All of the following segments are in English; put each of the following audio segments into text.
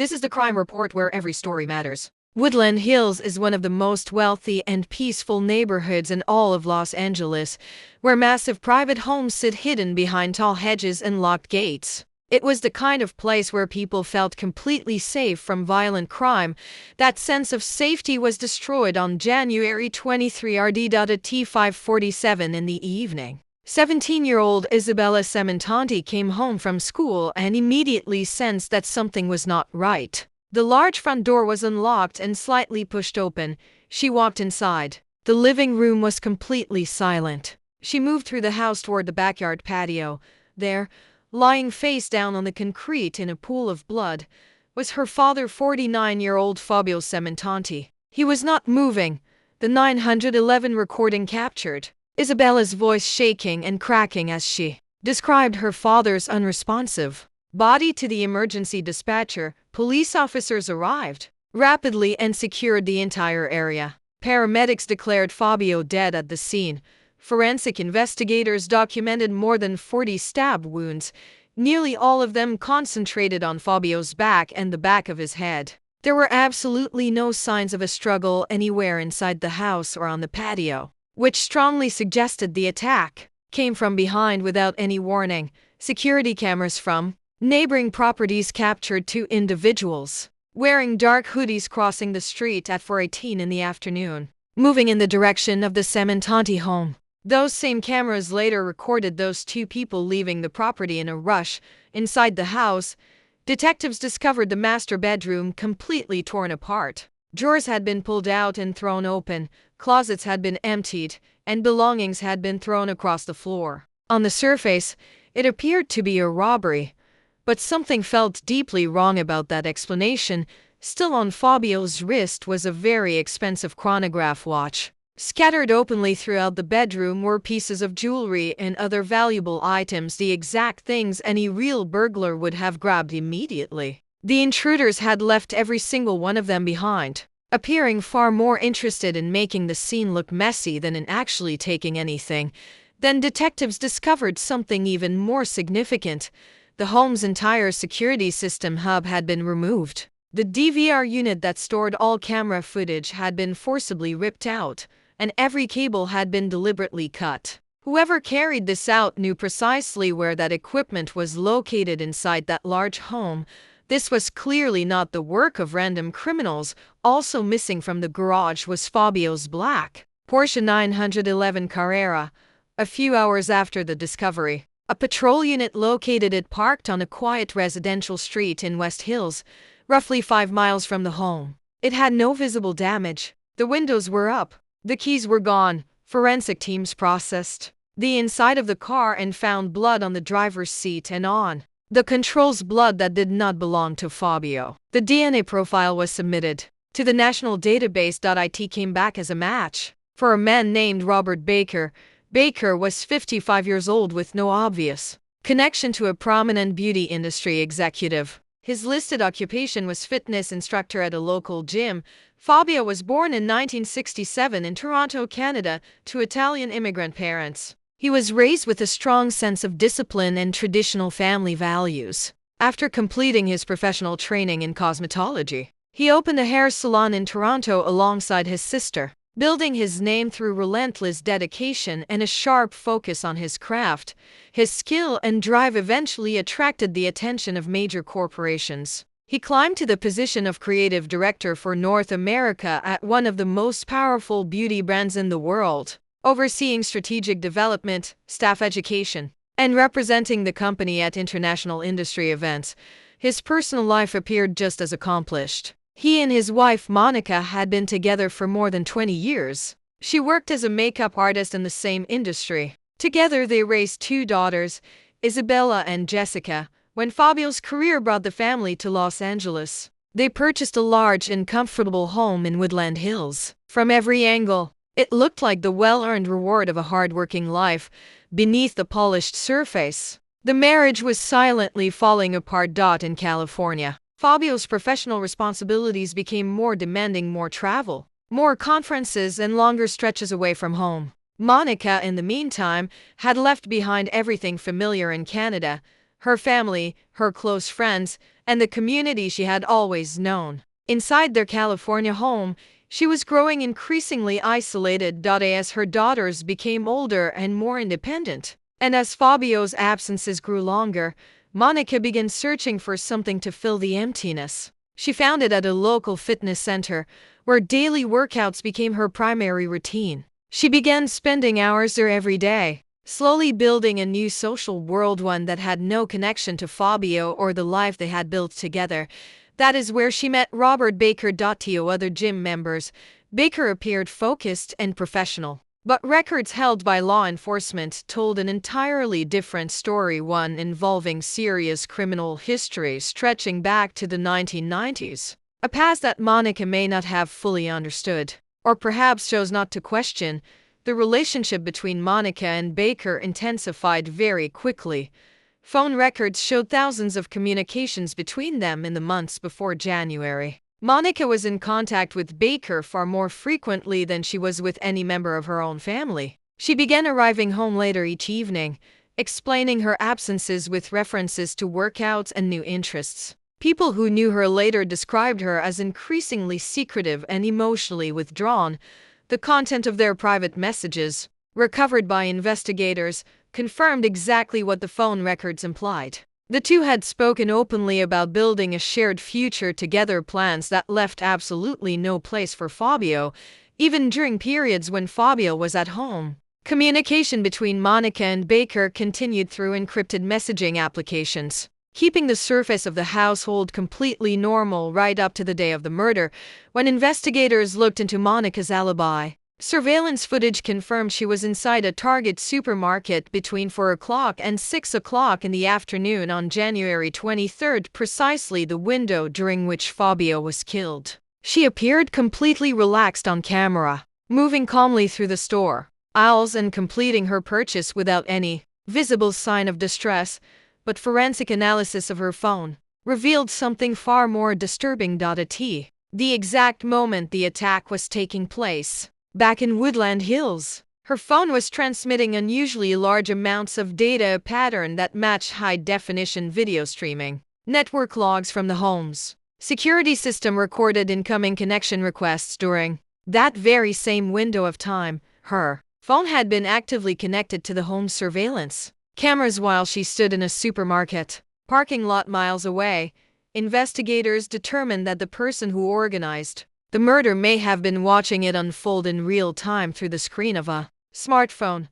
This is the crime report where every story matters. Woodland Hills is one of the most wealthy and peaceful neighborhoods in all of Los Angeles, where massive private homes sit hidden behind tall hedges and locked gates. It was the kind of place where people felt completely safe from violent crime. That sense of safety was destroyed on January 23 at T5:47 in the evening. 17-year-old Isabella Sementanti came home from school and immediately sensed that something was not right. The large front door was unlocked and slightly pushed open. She walked inside. The living room was completely silent. She moved through the house toward the backyard patio. There, lying face down on the concrete in a pool of blood, was her father, 49-year-old Fabio Sementanti. He was not moving. The 911 recording captured Isabella's voice shaking and cracking as she described her father's unresponsive body to the emergency dispatcher. Police officers arrived rapidly and secured the entire area. Paramedics declared Fabio dead at the scene. Forensic investigators documented more than 40 stab wounds, nearly all of them concentrated on Fabio's back and the back of his head. There were absolutely no signs of a struggle anywhere inside the house or on the patio, which strongly suggested the attack came from behind without any warning. Security cameras from neighboring properties captured two individuals wearing dark hoodies crossing the street at 4:18 in the afternoon, moving in the direction of the Sementanti home. Those same cameras later recorded those two people leaving the property in a rush. Inside the house, detectives discovered the master bedroom completely torn apart. Drawers had been pulled out and thrown open, closets had been emptied, and belongings had been thrown across the floor. On the surface, it appeared to be a robbery, but something felt deeply wrong about that explanation. Still on Fabio's wrist was a very expensive chronograph watch. Scattered openly throughout the bedroom were pieces of jewelry and other valuable items, the exact things any real burglar would have grabbed immediately. The intruders had left every single one of them behind, appearing far more interested in making the scene look messy than in actually taking anything. Then detectives discovered something even more significant. The home's entire security system hub had been removed. The DVR unit that stored all camera footage had been forcibly ripped out, and every cable had been deliberately cut. Whoever carried this out knew precisely where that equipment was located inside that large home. This was clearly not the work of random criminals. Also missing from the garage was Fabio's black Porsche 911 Carrera. A few hours after the discovery, a patrol unit located it parked on a quiet residential street in West Hills, roughly 5 miles from the home. It had no visible damage. The windows were up. The keys were gone. Forensic teams processed the inside of the car and found blood on the driver's seat and on the controls, blood that did not belong to Fabio. The DNA profile was submitted to the national database. It came back as a match for a man named Robert Baker. Baker was 55 years old with no obvious connection to a prominent beauty industry executive. His listed occupation was fitness instructor at a local gym. Fabio was born in 1967 in Toronto, Canada, to Italian immigrant parents. He was raised with a strong sense of discipline and traditional family values. After completing his professional training in cosmetology, he opened a hair salon in Toronto alongside his sister, building his name through relentless dedication and a sharp focus on his craft. His skill and drive eventually attracted the attention of major corporations. He climbed to the position of creative director for North America at one of the most powerful beauty brands in the world, overseeing strategic development, staff education, and representing the company at international industry events. His personal life appeared just as accomplished. He and his wife Monica had been together for more than 20 years. She worked as a makeup artist in the same industry. Together they raised 2 daughters, Isabella and Jessica. When Fabio's career brought the family to Los Angeles, they purchased a large and comfortable home in Woodland Hills. From every angle, it looked like the well-earned reward of a hard-working life. Beneath the polished surface, the marriage was silently falling apart. In California, Fabio's professional responsibilities became more demanding, more travel, more conferences, and longer stretches away from home. Monica, in the meantime, had left behind everything familiar in Canada: her family, her close friends, and the community she had always known. Inside their California home, she was growing increasingly isolated. As her daughters became older and more independent, and as Fabio's absences grew longer, Monica began searching for something to fill the emptiness. She found it at a local fitness center, where daily workouts became her primary routine. She began spending hours there every day, slowly building a new social world, one that had no connection to Fabio or the life they had built together. That is where she met Robert Baker. To other gym members, Baker appeared focused and professional. But records held by law enforcement told an entirely different story, one involving serious criminal history stretching back to the 1990s. A past that Monica may not have fully understood, or perhaps chose not to question. The relationship between Monica and Baker intensified very quickly. Phone records showed thousands of communications between them in the months before January. Monica was in contact with Baker far more frequently than she was with any member of her own family. She began arriving home later each evening, explaining her absences with references to workouts and new interests. People who knew her later described her as increasingly secretive and emotionally withdrawn. The content of their private messages, recovered by investigators, confirmed exactly what the phone records implied. The two had spoken openly about building a shared future together, plans that left absolutely no place for Fabio, even during periods when Fabio was at home. Communication between Monica and Baker continued through encrypted messaging applications, keeping the surface of the household completely normal right up to the day of the murder, when investigators looked into Monica's alibi. Surveillance footage confirmed she was inside a Target supermarket between 4 o'clock and 6 o'clock in the afternoon on January 23, precisely the window during which Fabio was killed. She appeared completely relaxed on camera, moving calmly through the store aisles and completing her purchase without any visible sign of distress. But forensic analysis of her phone revealed something far more disturbing. The exact moment the attack was taking place, back in Woodland Hills, her phone was transmitting unusually large amounts of data, a pattern that matched high-definition video streaming. Network logs from the home's security system recorded incoming connection requests during that very same window of time. Her phone had been actively connected to the home's surveillance cameras while she stood in a supermarket parking lot miles away. Investigators determined that the person who organized the murder may have been watching it unfold in real time through the screen of a smartphone.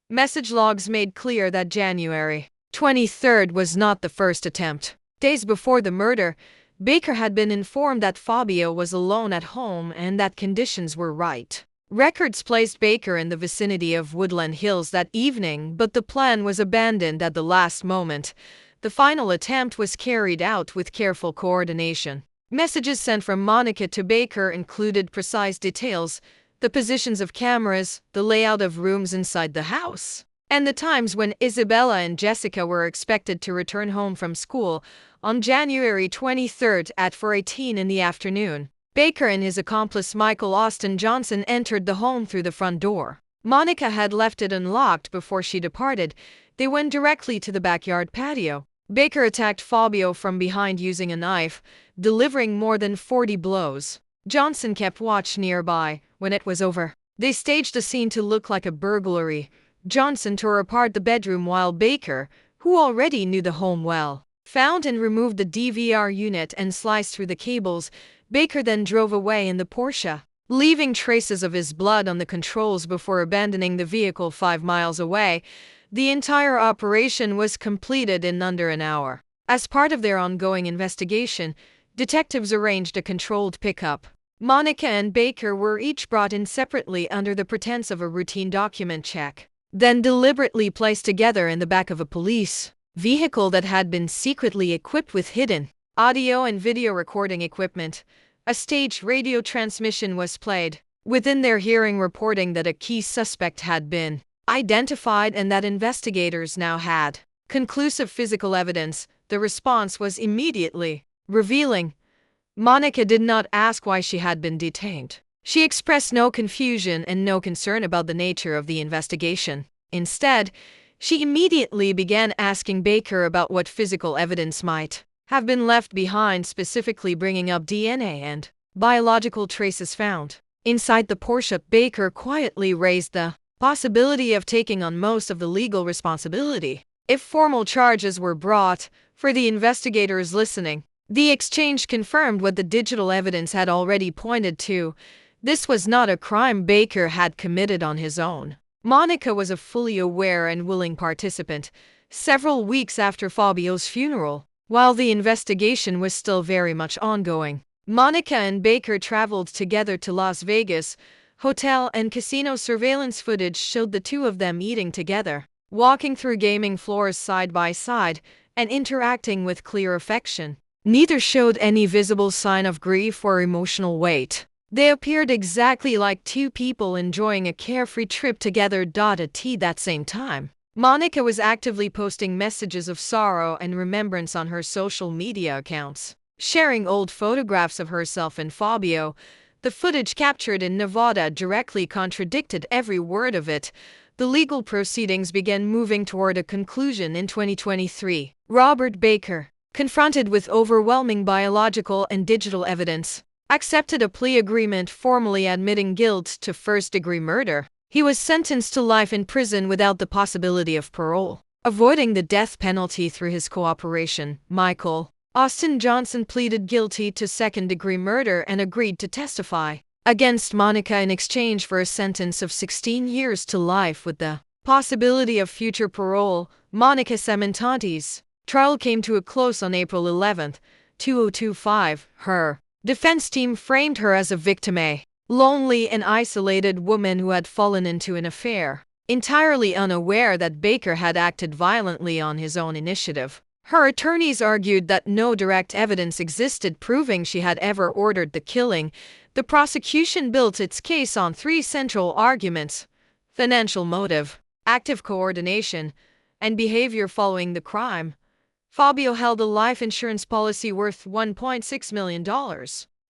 Message logs made clear that January 23rd was not the first attempt. Days before the murder, Baker had been informed that Fabio was alone at home and that conditions were right. Records placed Baker in the vicinity of Woodland Hills that evening, but the plan was abandoned at the last moment. The final attempt was carried out with careful coordination. Messages sent from Monica to Baker included precise details, the positions of cameras, the layout of rooms inside the house, and the times when Isabella and Jessica were expected to return home from school. On January 23rd at 4:18 in the afternoon, Baker and his accomplice Michael Austin Johnson entered the home through the front door. Monica had left it unlocked before she departed. They went directly to the backyard patio. Baker attacked Fabio from behind using a knife, delivering more than 40 blows. Johnson kept watch nearby. When it was over, they staged a scene to look like a burglary. Johnson tore apart the bedroom while Baker, who already knew the home well, found and removed the DVR unit and sliced through the cables. Baker then drove away in the Porsche, leaving traces of his blood on the controls before abandoning the vehicle 5 miles away. The entire operation was completed in under an hour. As part of their ongoing investigation, detectives arranged a controlled pickup. Monica and Baker were each brought in separately under the pretense of a routine document check, then deliberately placed together in the back of a police vehicle that had been secretly equipped with hidden audio and video recording equipment. A staged radio transmission was played within their hearing, reporting that a key suspect had been identified and that investigators now had conclusive physical evidence. The response was immediately revealing. Monica did not ask why she had been detained. She expressed no confusion and no concern about the nature of the investigation. Instead, she immediately began asking Baker about what physical evidence might have been left behind, specifically bringing up DNA and biological traces found inside the Porsche. Baker quietly raised the possibility of taking on most of the legal responsibility if formal charges were brought. For the investigators listening, the exchange confirmed what the digital evidence had already pointed to. This was not a crime Baker had committed on his own. Monica was a fully aware and willing participant. Several weeks after Fabio's funeral, while the investigation was still very much ongoing, Monica and Baker traveled together to Las Vegas. Hotel and casino surveillance footage showed the two of them eating together, walking through gaming floors side by side, and interacting with clear affection. Neither showed any visible sign of grief or emotional weight. They appeared exactly like two people enjoying a carefree trip together. At that same time, Monica was actively posting messages of sorrow and remembrance on her social media accounts, sharing old photographs of herself and Fabio. The footage captured in Nevada directly contradicted every word of it. The legal proceedings began moving toward a conclusion in 2023. Robert Baker, confronted with overwhelming biological and digital evidence, accepted a plea agreement formally admitting guilt to first-degree murder. He was sentenced to life in prison without the possibility of parole, avoiding the death penalty through his cooperation. Michael Austin Johnson pleaded guilty to second-degree murder and agreed to testify against Monica in exchange for a sentence of 16 years to life with the possibility of future parole. Monica Sementanti's trial came to a close on April 11, 2025. Her defense team framed her as a victim, a lonely and isolated woman who had fallen into an affair, entirely unaware that Baker had acted violently on his own initiative. Her attorneys argued that no direct evidence existed proving she had ever ordered the killing. The prosecution built its case on three central arguments: financial motive, active coordination, and behavior following the crime. Fabio held a life insurance policy worth $1.6 million.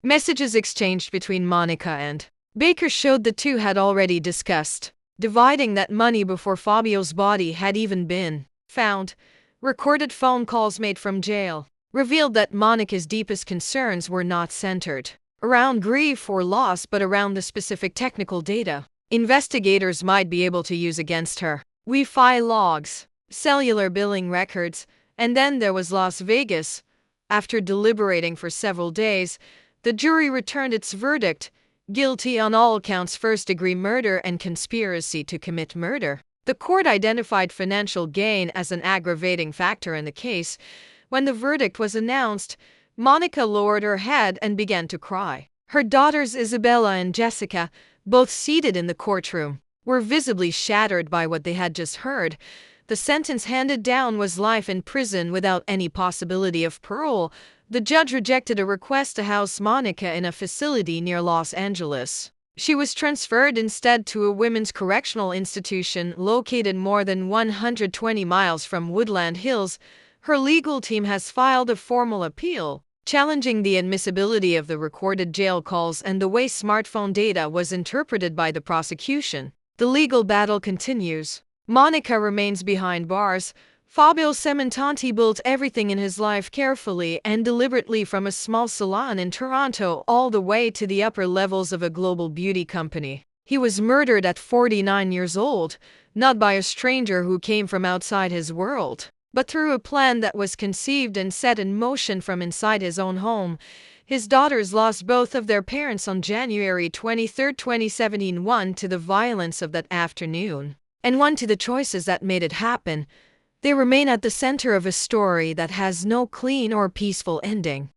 Messages exchanged between Monica and Baker showed the two had already discussed dividing that money before Fabio's body had even been found. Recorded phone calls made from jail revealed that Monica's deepest concerns were not centered around grief or loss but around the specific technical data investigators might be able to use against her. Wi-Fi logs, cellular billing records, and then there was Las Vegas. After deliberating for several days, the jury returned its verdict: guilty on all counts, first-degree murder and conspiracy to commit murder. The court identified financial gain as an aggravating factor in the case. When the verdict was announced, Monica lowered her head and began to cry. Her daughters Isabella and Jessica, both seated in the courtroom, were visibly shattered by what they had just heard. The sentence handed down was life in prison without any possibility of parole. The judge rejected a request to house Monica in a facility near Los Angeles. She was transferred instead to a women's correctional institution located more than 120 miles from Woodland Hills. Her legal team has filed a formal appeal, challenging the admissibility of the recorded jail calls and the way smartphone data was interpreted by the prosecution. The legal battle continues. Monica remains behind bars. Fabio Sementanti built everything in his life carefully and deliberately, from a small salon in Toronto all the way to the upper levels of a global beauty company. He was murdered at 49 years old, not by a stranger who came from outside his world, but through a plan that was conceived and set in motion from inside his own home. His daughters lost both of their parents on January 23, 2017, one to the violence of that afternoon, and one to the choices that made it happen. They remain at the center of a story that has no clean or peaceful ending.